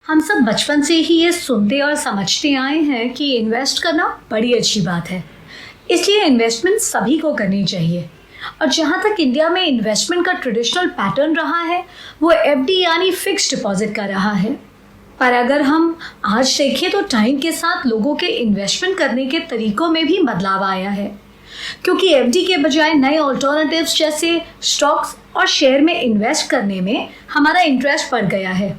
हम सब बचपन से ही ये सुनते और समझते आए हैं कि इन्वेस्ट करना बड़ी अच्छी बात है। इसलिए इन्वेस्टमेंट सभी को करनी चाहिए। और जहाँ तक इंडिया में इन्वेस्टमेंट का ट्रेडिशनल पैटर्न रहा है वो एफडी यानी फिक्स्ड डिपॉजिट का रहा है। पर अगर हम आज देखें तो टाइम के साथ लोगों के इन्वेस्टमेंट करने के तरीकों में भी बदलाव आया है, क्योंकि एफडी के बजाय नए ऑल्टरनेटिव्स जैसे स्टॉक्स और शेयर में इन्वेस्ट करने में हमारा इंटरेस्ट बढ़ गया है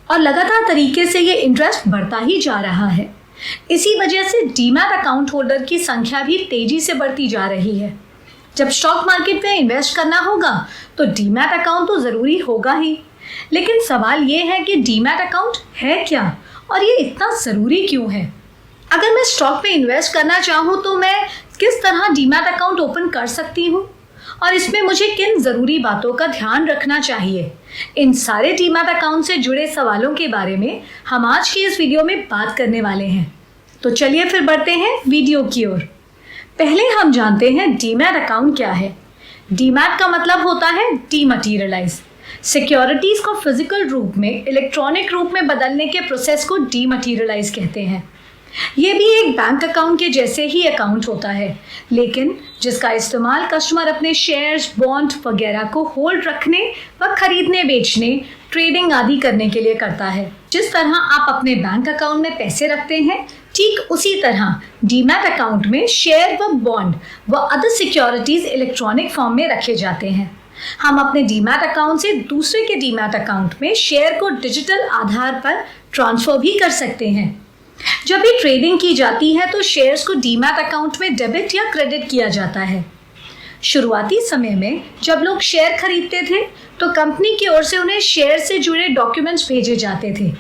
और लगातार तरीके से ये इंटरेस्ट बढ़ता ही जा रहा है। इसी वजह से डीमैट अकाउंट होल्डर की संख्या भी तेजी से बढ़ती जा रही है। जब स्टॉक मार्केट में इन्वेस्ट करना होगा तो डीमैट अकाउंट तो ज़रूरी होगा ही, लेकिन सवाल ये है कि डीमैट अकाउंट है क्या और ये इतना ज़रूरी क्यों है। अगर मैं स्टॉक में इन्वेस्ट करना चाहूँ तो मैं किस तरह डीमैट अकाउंट ओपन कर सकती हूँ और इसमें मुझे किन ज़रूरी बातों का ध्यान रखना चाहिए। इन सारे डीमैट अकाउंट से जुड़े सवालों के बारे में हम आज की इस वीडियो में बात करने वाले हैं। तो चलिए फिर बढ़ते हैं वीडियो की ओर। पहले हम जानते हैं डीमैट अकाउंट क्या है। डीमैट का मतलब होता है डीमटीरियलाइज। सिक्योरिटीज को फिजिकल रूप में इलेक्ट्रॉनिक रूप में बदलने के प्रोसेस को डीमटीरियलाइज कहते हैं। ये भी एक बैंक अकाउंट के जैसे ही अकाउंट होता है, लेकिन जिसका इस्तेमाल कस्टमर अपने शेयर्स, बॉन्ड वगैरह को होल्ड रखने व खरीदने, बेचने, ट्रेडिंग आदि करने के लिए करता है। जिस तरह आप अपने बैंक अकाउंट में पैसे रखते हैं, ठीक उसी तरह डीमैट अकाउंट में शेयर व बॉन्ड व अदर सिक्योरिटीज इलेक्ट्रॉनिक फॉर्म में रखे जाते हैं। हम अपने डीमैट अकाउंट से दूसरे के डीमैट अकाउंट में शेयर को डिजिटल आधार पर ट्रांसफर भी कर सकते हैं। जब भी ट्रेडिंग की जाती है तो शेयर्स को डीमैट अकाउंट में डेबिट या क्रेडिट किया जाता है। शुरुआती समय में जब लोग शेयर खरीदते थे तो कंपनी की ओर से उन्हें शेयर से जुड़े डॉक्यूमेंट्स भेजे जाते थे।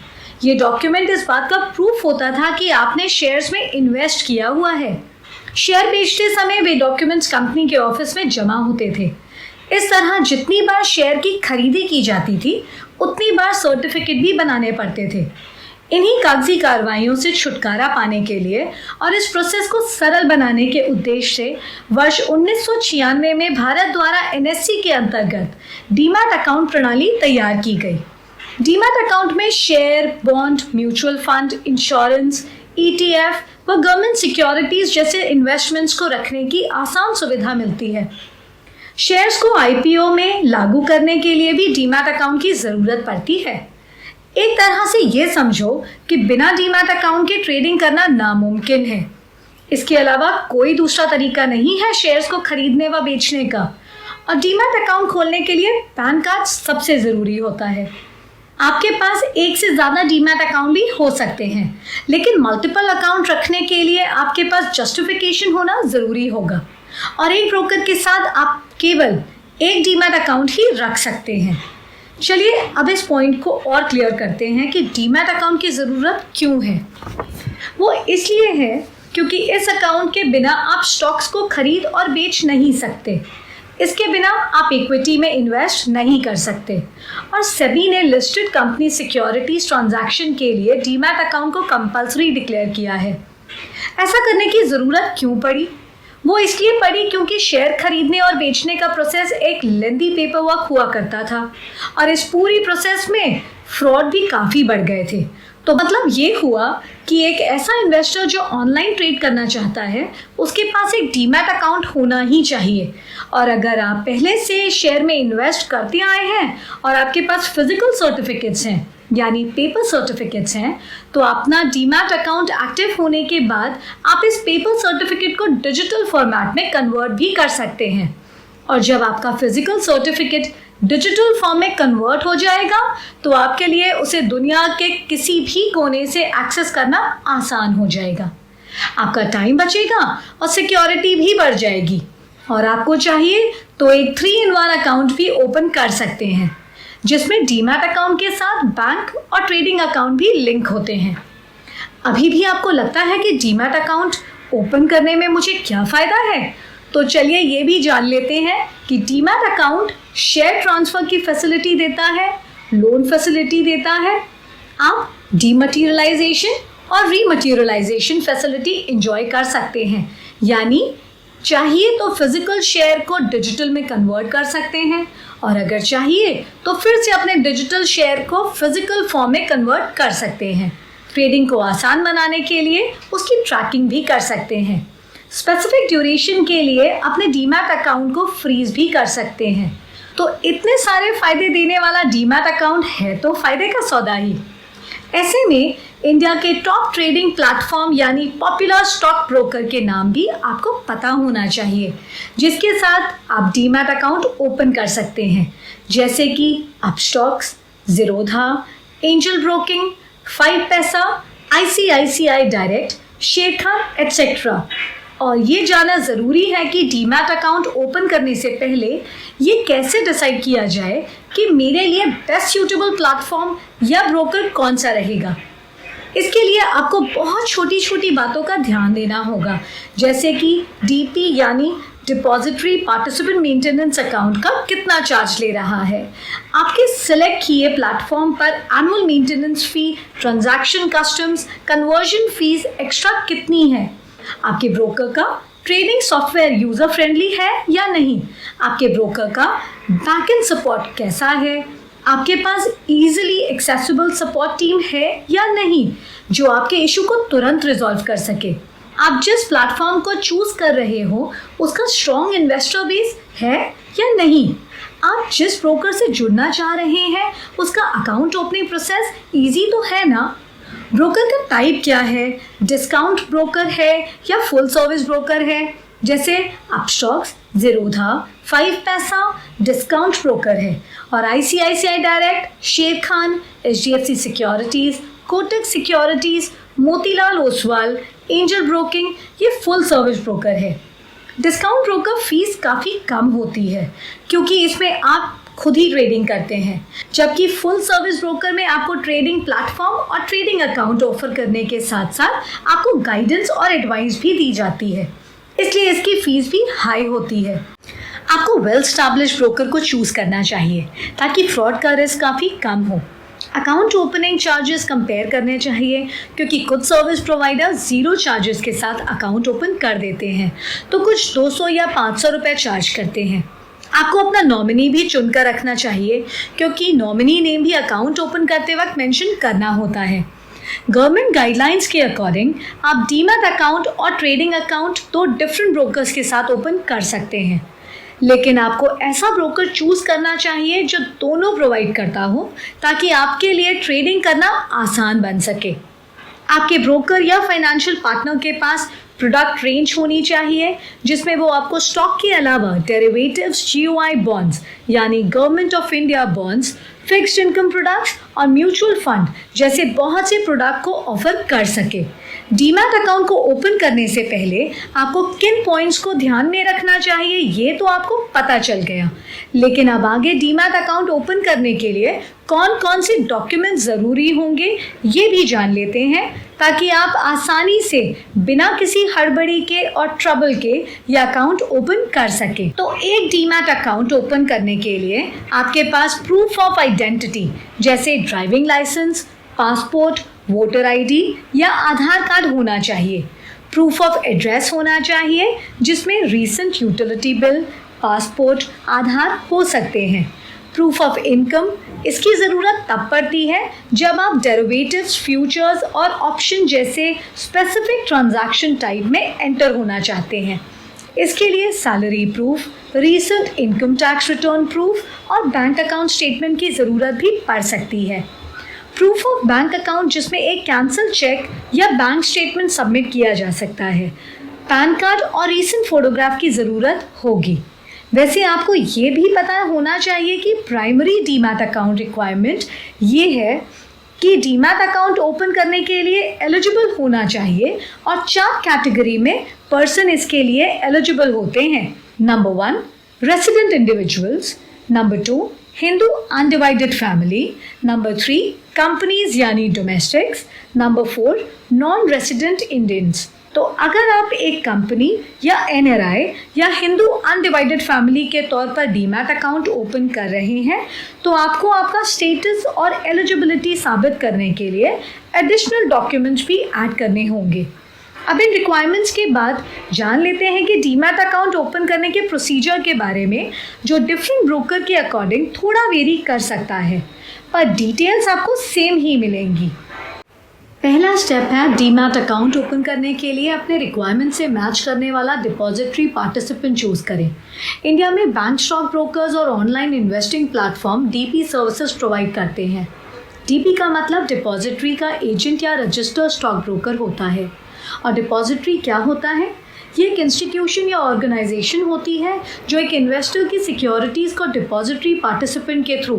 ये डॉक्यूमेंट इस बात का प्रूफ होता था कि आपने शेयर्स में इन्वेस्ट किया हुआ है। शेयर बेचते समय वे डॉक्यूमेंट्स कंपनी के ऑफिस में जमा होते थे। इस तरह जितनी बार शेयर की खरीदी की जाती थी उतनी बार सर्टिफिकेट भी बनाने पड़ते थे। इन्हीं कागजी कार्रवाइयों से छुटकारा पाने के लिए और इस प्रोसेस को सरल बनाने के उद्देश्य से वर्ष 1996 में भारत द्वारा एनएससी के अंतर्गत डीमैट अकाउंट प्रणाली तैयार की गई। डीमैट अकाउंट में share, bond, mutual fund, insurance, ETF व गवर्नमेंट सिक्योरिटीज जैसे इन्वेस्टमेंट्स को रखने की आसान सुविधा मिलती है। शेयर्स को आईपीओ में लागू करने के लिए भी डीमैट अकाउंट की ज़रूरत पड़ती है। एक तरह से ये समझो कि बिना डीमैट अकाउंट के ट्रेडिंग करना नामुमकिन है। इसके अलावा कोई दूसरा तरीका नहीं है शेयर्स को खरीदने व बेचने का। और डीमैट अकाउंट खोलने के लिए पैन कार्ड सबसे ज़रूरी होता है। आपके पास एक से ज़्यादा डीमैट अकाउंट भी हो सकते हैं, लेकिन मल्टीपल अकाउंट रखने के लिए आपके पास जस्टिफिकेशन होना ज़रूरी होगा और एक ब्रोकर के साथ आप केवल एक डीमैट अकाउंट ही रख सकते हैं। चलिए अब इस पॉइंट को और क्लियर करते हैं कि डीमैट अकाउंट की ज़रूरत क्यों है। वो इसलिए है क्योंकि इस अकाउंट के बिना आप स्टॉक्स को खरीद और बेच नहीं सकते। इसके बिना आप इक्विटी में इन्वेस्ट नहीं कर सकते और सेबी ने लिस्टेड कंपनी सिक्योरिटीज ट्रांजैक्शन के लिए डीमैट अकाउंट को कंपल्सरी डिक्लेयर किया है। ऐसा करने की ज़रूरत क्यों पड़ी? वो इसलिए पड़ी क्योंकि शेयर खरीदने और बेचने का प्रोसेस एक लेंदी पेपर वर्क हुआ करता था और इस पूरी प्रोसेस में फ्रॉड भी काफ़ी बढ़ गए थे। तो मतलब ये हुआ कि एक ऐसा इन्वेस्टर जो ऑनलाइन ट्रेड करना चाहता है उसके पास एक डीमैट अकाउंट होना ही चाहिए। और अगर आप पहले से शेयर में इन्वेस्ट करते आए हैं और आपके पास फिजिकल सर्टिफिकेट्स हैं यानी पेपर सर्टिफिकेट्स हैं, तो अपना डीमैट अकाउंट एक्टिव होने के बाद आप इस पेपर सर्टिफिकेट को डिजिटल फॉर्मेट में कन्वर्ट भी कर सकते हैं। और जब आपका फिजिकल सर्टिफिकेट डिजिटल फॉर्म में कन्वर्ट हो जाएगा तो आपके लिए उसे दुनिया के किसी भी कोने से एक्सेस करना आसान हो जाएगा। आपका टाइम बचेगा और सिक्योरिटी भी बढ़ जाएगी। और आपको चाहिए तो एक 3-in-1 अकाउंट भी ओपन कर सकते हैं जिसमें डीमैट अकाउंट के साथ बैंक और ट्रेडिंग अकाउंट भी लिंक होते हैं। अभी भी आपको लगता है कि डीमैट अकाउंट ओपन करने में मुझे क्या फ़ायदा है? तो चलिए ये भी जान लेते हैं कि डीमैट अकाउंट शेयर ट्रांसफ़र की फैसिलिटी देता है, लोन फैसिलिटी देता है। आप डीमटीरियलाइजेशन और रीमटीरियलाइजेशन फैसिलिटी इंजॉय कर सकते हैं, यानी चाहिए तो फिजिकल शेयर को डिजिटल में कन्वर्ट कर सकते हैं और अगर चाहिए तो फिर से अपने डिजिटल शेयर को फिजिकल फॉर्म में कन्वर्ट कर सकते हैं। ट्रेडिंग को आसान बनाने के लिए उसकी ट्रैकिंग भी कर सकते हैं। स्पेसिफिक ड्यूरेशन के लिए अपने डीमैट अकाउंट को फ्रीज भी कर सकते हैं। तो इतने सारे फायदे देने वाला डीमैट अकाउंट है तो फायदे का सौदा ही। ऐसे में इंडिया के टॉप ट्रेडिंग प्लेटफॉर्म यानी पॉपुलर स्टॉक ब्रोकर के नाम भी आपको पता होना चाहिए, जिसके साथ आप डीमैट अकाउंट ओपन कर सकते हैं, जैसे कि अपस्टॉक्स, ज़ीरोधा, एंजल ब्रोकिंग, 5 पैसा, ICICI डायरेक्ट, शेरखान एटसेट्रा। और ये जानना ज़रूरी है कि डीमैट अकाउंट ओपन करने से पहले ये कैसे डिसाइड किया जाए कि मेरे लिए बेस्ट सूटेबल प्लेटफॉर्म या ब्रोकर कौन सा रहेगा। इसके लिए आपको बहुत छोटी छोटी बातों का ध्यान देना होगा, जैसे कि DP यानी डिपॉजिटरी पार्टिसिपेंट मेंटेनेंस अकाउंट का कितना चार्ज ले रहा है, आपके सिलेक्ट किए प्लेटफॉर्म पर annual maintenance fee, transaction customs, conversion fees extra कितनी है, आपके ब्रोकर का ट्रेडिंग सॉफ्टवेयर यूजर फ्रेंडली है या नहीं, आपके ब्रोकर का बैकएंड सपोर्ट कैसा है, आपके पास इजीली एक्सेसिबल सपोर्ट टीम है या नहीं जो आपके इशू को तुरंत रिजॉल्व कर सके, आप जिस प्लेटफॉर्म को चूज कर रहे हो उसका स्ट्रॉन्ग इन्वेस्टर बेस है या नहीं, आप जिस ब्रोकर से जुड़ना चाह रहे हैं उसका अकाउंट ओपनिंग प्रोसेस इजी तो है ना, ब्रोकर का टाइप क्या है, डिस्काउंट ब्रोकर है या फुल सर्विस ब्रोकर है, जैसे अपस्टॉक्स, ज़ीरोधा, 5 पैसा डिस्काउंट ब्रोकर है और ICICI direct, Sharekhan, HDFC securities, Kotak securities, Motilal Oswal, Angel broking ये फुल सर्विस ब्रोकर है। डिस्काउंट ब्रोकर फीस काफ़ी कम होती है क्योंकि इसमें आप खुद ही ट्रेडिंग करते हैं, जबकि फुल सर्विस ब्रोकर में आपको ट्रेडिंग प्लेटफॉर्म और ट्रेडिंग अकाउंट ऑफर करने के साथ साथ आपको गाइडेंस और एडवाइस भी दी जाती है, इसलिए इसकी फीस भी हाई होती है। आपको वेल एस्टैब्लिश्ड ब्रोकर को चूज करना चाहिए ताकि फ्रॉड का रिस्क काफ़ी कम हो। अकाउंट ओपनिंग चार्जेस कंपेयर करने चाहिए क्योंकि कुछ सर्विस प्रोवाइडर 0 चार्जेस के साथ अकाउंट ओपन कर देते हैं तो कुछ 200 या 500 रुपये चार्ज करते हैं। आपको अपना नॉमिनी भी चुनकर रखना चाहिए क्योंकि नॉमिनी नेम भी अकाउंट ओपन करते वक्त मेंशन करना होता है। गवर्नमेंट गाइडलाइंस के अकॉर्डिंग आप डीमैट अकाउंट और ट्रेडिंग अकाउंट 2 डिफरेंट ब्रोकर्स के साथ ओपन कर सकते हैं, लेकिन आपको ऐसा ब्रोकर चूज करना चाहिए जो दोनों प्रोवाइड करता हो ताकि आपके लिए ट्रेडिंग करना आसान बन सके। आपके ब्रोकर या फाइनेंशियल पार्टनर के पास प्रोडक्ट रेंज होनी चाहिए जिसमें वो आपको स्टॉक के अलावा डेरिवेटिव्स, GOI बॉन्ड्स यानी government of India bonds, fixed income products और म्यूचुअल फंड जैसे बहुत से प्रोडक्ट को ऑफर कर सके। डीमैट अकाउंट को ओपन करने से पहले आपको किन पॉइंट्स को ध्यान में रखना चाहिए ये तो आपको पता चल गया, लेकिन अब आगे डीमैट अकाउंट ओपन करने के लिए कौन कौन से डॉक्यूमेंट ज़रूरी होंगे ये भी जान लेते हैं ताकि आप आसानी से बिना किसी हड़बड़ी के और ट्रबल के ये अकाउंट ओपन कर सके। तो एक डीमैट अकाउंट ओपन करने के लिए आपके पास प्रूफ ऑफ आइडेंटिटी जैसे driving licence, passport, voter ID या आधार कार्ड होना चाहिए। प्रूफ ऑफ एड्रेस होना चाहिए जिसमें रीसेंट यूटिलिटी बिल, पासपोर्ट, आधार हो सकते हैं। प्रूफ ऑफ इनकम, इसकी ज़रूरत तब पड़ती है जब आप डेरिवेटिव्स, फ्यूचर्स और ऑप्शन जैसे स्पेसिफिक ट्रांजैक्शन टाइप में एंटर होना चाहते हैं। इसके लिए salary proof, recent income tax return proof और बैंक अकाउंट स्टेटमेंट की ज़रूरत भी पड़ सकती है। प्रूफ ऑफ बैंक अकाउंट जिसमें एक कैंसिल चेक या बैंक स्टेटमेंट सबमिट किया जा सकता है। पैन कार्ड और रीसेंट फोटोग्राफ की ज़रूरत होगी। वैसे आपको ये भी पता होना चाहिए कि प्राइमरी डीमैट अकाउंट रिक्वायरमेंट ये है कि डीमैट अकाउंट ओपन करने के लिए एलिजिबल होना चाहिए और 4 कैटेगरी में पर्सन इसके लिए एलिजिबल होते हैं। Number 1 resident individuals, number 2 Hindu undivided family, number 3 companies यानी domestics, number 4 non resident Indians. तो अगर आप एक कंपनी या NRI या हिंदू अनडिवाइडेड फैमिली के तौर पर डीमैट अकाउंट ओपन कर रहे हैं तो आपको आपका स्टेटस और एलिजिबिलिटी साबित करने के लिए एडिशनल डॉक्यूमेंट्स भी ऐड करने होंगे। अब इन रिक्वायरमेंट्स के बाद जान लेते हैं कि डीमैट अकाउंट ओपन करने के प्रोसीजर के बारे में, जो डिफरेंट ब्रोकर के अकॉर्डिंग थोड़ा वेरी कर सकता है, पर डिटेल्स आपको सेम ही मिलेंगी। पहला स्टेप है डीमैट अकाउंट ओपन करने के लिए अपने रिक्वायरमेंट से मैच करने वाला डिपॉजिटरी पार्टिसिपेंट चूज करें। इंडिया में बैंक स्टॉक ब्रोकर्स और online investing platform DP services provide करते हैं। डीपी का मतलब डिपॉजिटरी का एजेंट या रजिस्टर्ड स्टॉक ब्रोकर होता है। और डिपॉजिटरी क्या होता है? ये एक इंस्टीट्यूशन या ऑर्गेनाइजेशन होती है जो एक इन्वेस्टर की सिक्योरिटीज़ को डिपॉजिटरी पार्टिसिपेंट के थ्रू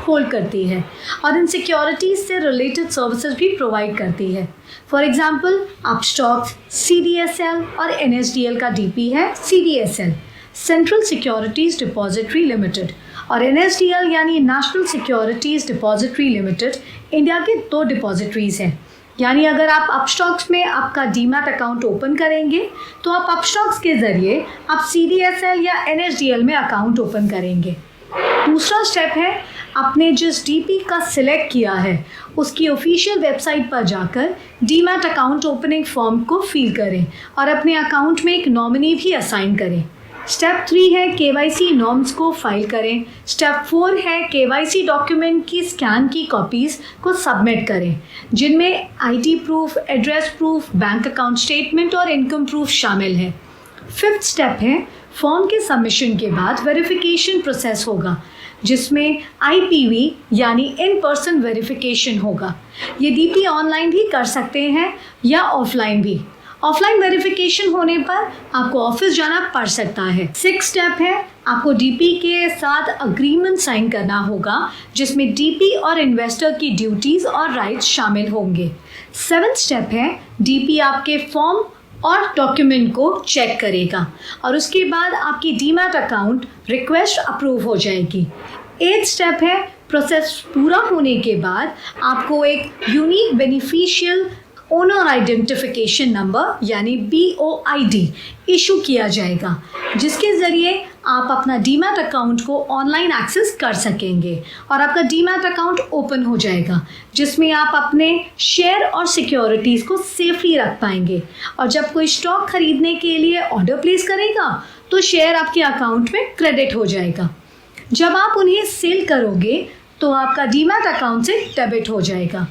होल्ड करती है और इन सिक्योरिटीज़ से रिलेटेड सर्विसेज भी प्रोवाइड करती है। फॉर एग्जांपल अपस्टॉक्स, CDSL और NSDL का डीपी है CDSL, central securities depository limited, और NSDL यानी national securities depository limited India के 2 डिपॉजिटरीज़ हैं। यानी अगर आप अपस्टॉक्स में आपका डीमैट अकाउंट ओपन करेंगे तो आप अपस्टॉक्स के ज़रिए आप CDSL या NSDL में अकाउंट ओपन करेंगे। दूसरा स्टेप है, आपने जिस डीपी का सिलेक्ट किया है उसकी ऑफिशियल वेबसाइट पर जाकर डीमैट अकाउंट ओपनिंग फॉर्म को फिल करें और अपने अकाउंट में एक नॉमिनी भी असाइन करें। स्टेप 3 है KYC नॉर्म्स को फाइल करें। स्टेप 4 है KYC डॉक्यूमेंट की स्कैन की कॉपीज़ को सबमिट करें, जिनमें ID proof, address proof, bank account statement और इनकम प्रूफ शामिल है। 5th स्टेप है, फॉर्म के सबमिशन के बाद वेरिफिकेशन प्रोसेस होगा, जिसमें IPV यानी इन पर्सन वेरिफिकेशन होगा। ये डीपी ऑनलाइन भी कर सकते हैं या ऑफलाइन भी। ऑफलाइन वेरिफिकेशन होने पर आपको ऑफिस जाना पड़ सकता है। 6th स्टेप है, आपको डीपी के साथ अग्रीमेंट साइन करना होगा, जिसमें डीपी और इन्वेस्टर की ड्यूटीज और राइट्स शामिल होंगे। 7th स्टेप है, डीपी आपके फॉर्म और डॉक्यूमेंट को चेक करेगा और उसके बाद आपकी डीमैट अकाउंट रिक्वेस्ट अप्रूव हो जाएगी। 8th स्टेप है, प्रोसेस पूरा होने के बाद आपको एक unique beneficial owner identification number यानी BOID इशू किया जाएगा, जिसके ज़रिए आप अपना डीमैट अकाउंट को ऑनलाइन एक्सेस कर सकेंगे और आपका डीमैट अकाउंट ओपन हो जाएगा, जिसमें आप अपने शेयर और सिक्योरिटीज़ को सेफली रख पाएंगे। और जब कोई स्टॉक खरीदने के लिए ऑर्डर प्लेस करेगा तो शेयर आपके अकाउंट में क्रेडिट हो जाएगा। जब आप उन्हें सेल करोगे तो आपका डीमैट अकाउंट से डेबिट हो जाएगा।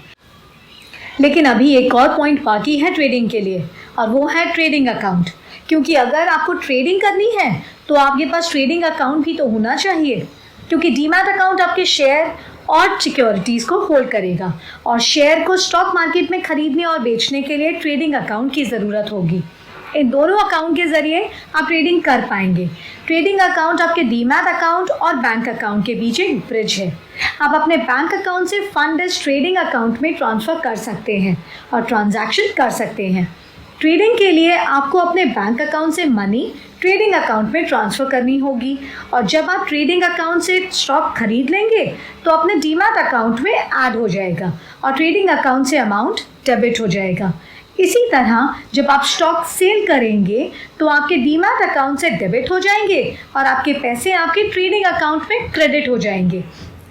लेकिन अभी एक और पॉइंट बाकी है ट्रेडिंग के लिए, और वो है ट्रेडिंग अकाउंट। क्योंकि अगर आपको ट्रेडिंग करनी है तो आपके पास ट्रेडिंग अकाउंट भी तो होना चाहिए, क्योंकि डीमैट अकाउंट आपके शेयर और सिक्योरिटीज़ को होल्ड करेगा और शेयर को स्टॉक मार्केट में खरीदने और बेचने के लिए ट्रेडिंग अकाउंट की ज़रूरत होगी। इन दोनों अकाउंट के ज़रिए आप ट्रेडिंग कर पाएंगे। ट्रेडिंग अकाउंट आपके डीमैट अकाउंट और बैंक अकाउंट के बीच एक ब्रिज है। आप अपने बैंक अकाउंट से फंड इस ट्रेडिंग अकाउंट में ट्रांसफ़र कर सकते हैं और ट्रांजैक्शन कर सकते हैं। ट्रेडिंग के लिए आपको अपने बैंक अकाउंट से मनी ट्रेडिंग अकाउंट में ट्रांसफ़र करनी होगी, और जब आप ट्रेडिंग अकाउंट से स्टॉक खरीद लेंगे तो अपने डीमैट अकाउंट में ऐड हो जाएगा और ट्रेडिंग अकाउंट से अमाउंट डेबिट हो जाएगा। इसी तरह जब आप स्टॉक सेल करेंगे तो आपके डीमैट अकाउंट से डेबिट हो जाएंगे और आपके पैसे आपके ट्रेडिंग अकाउंट में क्रेडिट हो जाएंगे।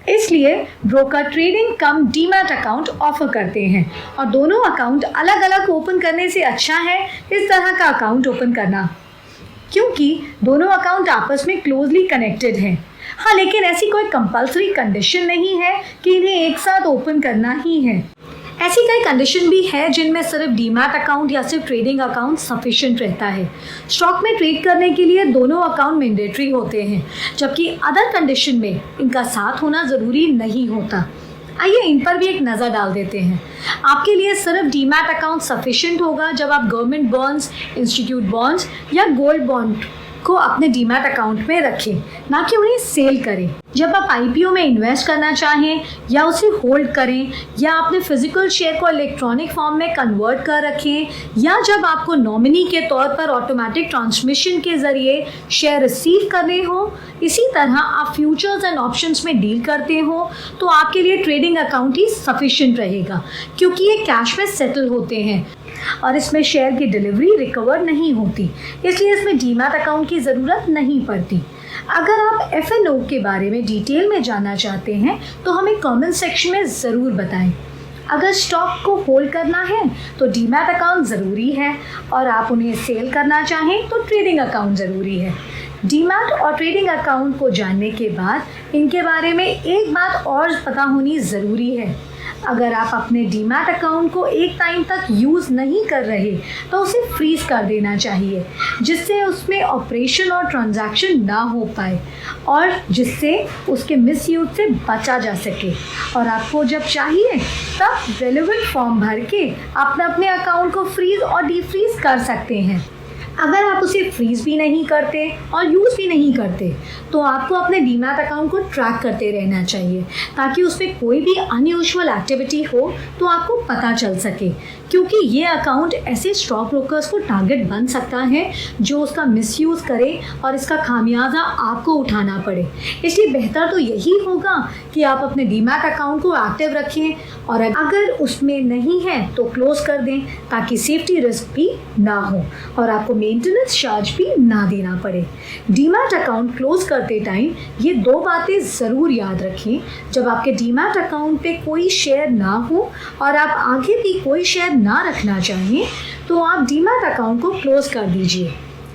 इसलिए ब्रोकर ट्रेडिंग कम डीमैट अकाउंट ऑफर करते हैं, और दोनों अकाउंट अलग अलग ओपन करने से अच्छा है इस तरह का अकाउंट ओपन करना, क्योंकि दोनों अकाउंट आपस में क्लोजली कनेक्टेड हैं। हाँ, लेकिन ऐसी कोई कंपल्सरी कंडीशन नहीं है कि इन्हें एक साथ ओपन करना ही है। ऐसी कई कंडीशन भी है जिनमें सिर्फ डीमैट अकाउंट या सिर्फ ट्रेडिंग अकाउंट सफिशिएंट रहता है। स्टॉक में ट्रेड करने के लिए दोनों अकाउंट मैंडेटरी होते हैं, जबकि अदर कंडीशन में इनका साथ होना ज़रूरी नहीं होता। आइए इन पर भी एक नज़र डाल देते हैं। आपके लिए सिर्फ डीमैट अकाउंट सफिशिएंट होगा जब आप गवर्नमेंट बॉन्ड्स, इंस्टीट्यूट बॉन्ड्स या गोल्ड बॉन्ड को अपने डीमैट अकाउंट में रखें, ना कि उन्हें सेल करें। जब आप IPO में इन्वेस्ट करना चाहें या उसे होल्ड करें, या अपने फिजिकल शेयर को इलेक्ट्रॉनिक फॉर्म में कन्वर्ट कर रखें, या जब आपको नॉमिनी के तौर पर ऑटोमेटिक ट्रांसमिशन के ज़रिए शेयर रिसीव करने हो, इसी तरह आप फ्यूचर्स एंड ऑप्शंस में डील करते हो, तो आपके लिए ट्रेडिंग अकाउंट ही सफिशिएंट रहेगा, क्योंकि ये कैश में सेटल होते हैं और इसमें शेयर की डिलीवरी रिकवर नहीं होती, इसलिए इसमें डीमैट अकाउंट की ज़रूरत नहीं पड़ती। अगर आप F&O के बारे में डिटेल में जानना चाहते हैं तो हमें कमेंट सेक्शन में ज़रूर बताएं। अगर स्टॉक को होल्ड करना है तो डीमैट अकाउंट ज़रूरी है, और आप उन्हें सेल करना चाहें तो ट्रेडिंग अकाउंट ज़रूरी है। डीमैट और ट्रेडिंग अकाउंट को जानने के बाद इनके बारे में एक बात और पता होनी ज़रूरी है। अगर आप अपने डीमैट अकाउंट को एक टाइम तक यूज़ नहीं कर रहे तो उसे फ्रीज कर देना चाहिए, जिससे उसमें ऑपरेशन और ट्रांजैक्शन ना हो पाए और जिससे उसके मिसयूज से बचा जा सके। और आपको जब चाहिए तब रेलेवेंट फॉर्म भर के आप अपने अकाउंट को फ्रीज और डीफ्रीज कर सकते हैं। अगर आप उसे फ्रीज भी नहीं करते और यूज़ भी नहीं करते तो आपको अपने डीमैट अकाउंट को ट्रैक करते रहना चाहिए, ताकि उसमें कोई भी अनयूजुअल एक्टिविटी हो तो आपको पता चल सके, क्योंकि ये अकाउंट ऐसे स्टॉक ब्रोकर्स को टारगेट बन सकता है जो उसका मिसयूज़ करे और इसका खामियाजा आपको उठाना पड़े। इसलिए बेहतर तो यही होगा कि आप अपने डीमैट अकाउंट को एक्टिव रखें, और अगर उसमें नहीं है तो क्लोज कर दें, ताकि सेफ्टी रिस्क भी ना हो और आपको मेंटेनेंस चार्ज भी ना देना पड़े। डीमैट अकाउंट क्लोज करते टाइम ये 2 बातें ज़रूर याद रखें। जब आपके डीमैट अकाउंट पे कोई शेयर ना हो और आप आगे भी कोई शेयर ना रखना चाहें तो आप डीमैट अकाउंट को क्लोज कर दीजिए।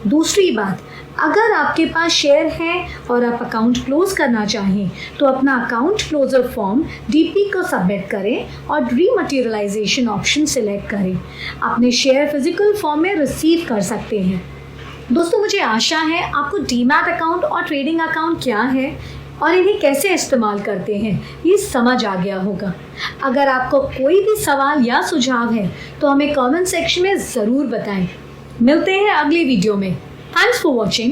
दूसरी बात, अगर आपके पास शेयर है और आप अकाउंट क्लोज करना चाहें तो अपना अकाउंट क्लोजर फॉर्म डीपी को सबमिट करें और डीमैटेरियलाइजेशन ऑप्शन सिलेक्ट करें। अपने शेयर फिजिकल फॉर्म में रिसीव कर सकते हैं। दोस्तों, मुझे आशा है आपको डीमैट अकाउंट और ट्रेडिंग अकाउंट क्या है और इन्हें कैसे इस्तेमाल करते हैं ये समझ आ गया होगा। अगर आपको कोई भी सवाल या सुझाव है तो हमें कमेंट सेक्शन में ज़रूर बताएं। मिलते हैं अगली वीडियो में। Thanks for watching.